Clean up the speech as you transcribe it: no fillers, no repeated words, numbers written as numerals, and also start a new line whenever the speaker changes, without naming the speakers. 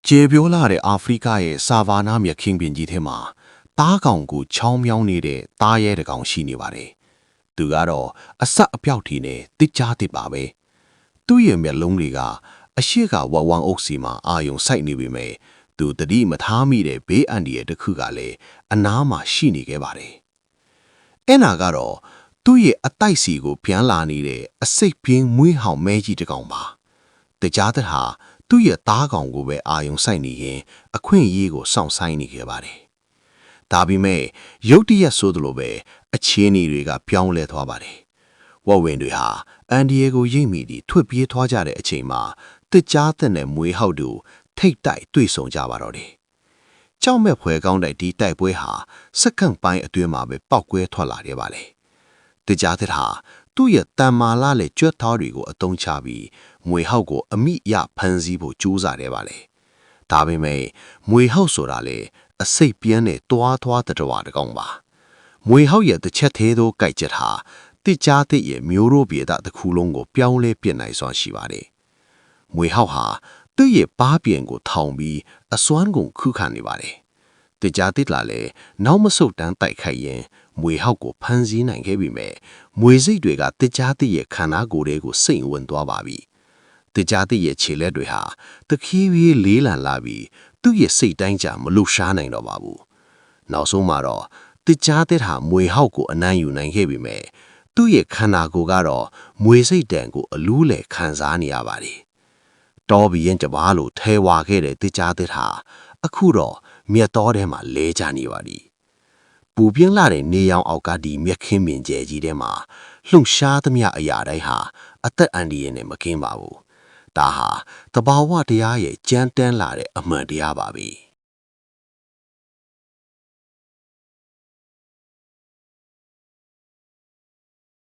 ကျေပြောလာတဲ့အာဖရိကရဲ့ဆာဗာနာမြက်ခင်းပင်ကြီးထဲမှာတားကောင်ကိုချောင်းမြောင်းနေတဲ့တားရဲတကောင်ရှိနေပါတယ်။သူကတော့အဆက်အပြောက်ထီနဲ့တစ်ကြားတစ်ပါပဲ။သူ့ရဲ့မျက်လုံးတွေကအရှိကဝဝန်းအုပ်စီမှာအာယုံစိုက်နေပေမဲ့သူတတိမထားမိတဲ့ဘေးအန္တရာယ်တစ်ခုကလည်းအနားမှာရှိနေခဲ့ပါတယ်။အဲ့နာကတော့သူ့ရဲ့အတိုက်စီကိုပြန်လာနေတဲ့အစိတ်ပြင်းမွေးဟောင်မဲကြီးတကောင်ပါ။တကြားတဲ့ဟာသူ့ရဲ့သားကောင်ကိုပဲအာယုံဆိုင်နေရင်အခွင့်အရေးကိုစောင့်ဆိုင်နေခဲ့ပါတယ်။ဒါပေမဲ့ရုတ်တရက်ဆိုသလိုပဲအခြေအနေတွေကပြောင်းလဲသွားပါတယ်။ဝက်ဝင်တွေဟာအန်ဒီယေကိုရိပ်မိပြီးထွက်ပြေးသွားကြတဲ့အချိန်မှာတစ်ကြားတဲ့နဲ့မွေးဟောက်တို့ထိတ်တိုက်တွေ့ဆုံကြပါတော့တယ်။ကြောက်မဲ့ဖွယ်ကောင်းတဲ့ဒီတိုက်ပွဲဟာစက္ကန့်ပိုင်းအတွင်းမှာပဲပောက်ကွဲထွက်လာခဲ့ပါလေ။တစ်ကြားတဲ့ဟာသူ့ရဲ့တန်မာလာတဲ့ကြွက်သားတွေကိုအတုံးချပြီးမွေဟောက်ကိုအမိရဖန်စီဖို့ကြိုးစားတယ်ပါလေ။ဒါပေမဲ့မွေဟောက်ဆိုတာလေအစိတ်ပြင်းတဲ့တွားတတော်တကောင်ပါ။မွေဟောက်ရဲ့တစ်ချက်သေးသောကြိုက်ချက်ဟာတစ်ကြားတဲ့ရဲ့မျိုးရိုးပြေတာတစ်ခုလုံးကိုပြောင်းလဲပြစ်နိုင်စွမ်းရှိပါတယ်။မွေဟောက်ဟာသူ့ရဲ့ပါးပြင်ကိုထောင်ပြီးအစွမ်းကုန်ခုခံနေပါတယ်။တစ်ကြားတဲ့လာလေနောက်မဆုတ်တန်းတိုက်ခိုက်ရင်မွေဟောက်ကိုဖန်စီနိုင်ခဲ့ပြီမဲ့မွေစိတ်တွေကတစ်ကြားတဲ့ရဲ့ခန္ဓာကိုယ်တွေကိုစိတ်ဝင်သွားပါပြီ။တစ်ကြားတဲ့ရဲ့ခြေလက်တွေဟာတခီးပြီးလေးလံလာပြီးသူ့ရဲ့စိတ်တိုင်းကြမလှရှားနိုင်တော့ပါဘူး။နောက်ဆုံးမှာတော့တစ်ကြားတဲ့ဟာမွေဟောက်ကိုအနံ့ယူနိုင်ခဲ့ပြီမဲ့သူ့ရဲ့ခန္ဓာကိုယ်ကတော့မွေစိတ်တန်ကိုအလူးလေခံစားနေရပါတယ်။တောဘီရင်တပါလို့ထဲဝါခဲ့တဲ့တစ်ကြားတဲ့ဟာအခုတော့မြတ်တော်ထဲမှာလဲကြနေပါပြီ။ပူပြင်းလာတဲ့နေရောင်အောက်ကဒီမြက်ခင်းပင်ကျဲကြီးထဲမှာလှုပ်ရှားသမျှအရာတိုင်းဟာအသက်အန္တရာယ်နဲ့မကင်းပါဘူး။ဒါဟာတဘာဝတရားရဲ့ကြမ်းတမ်းလာတဲ့အမှန်တရားပါပဲ။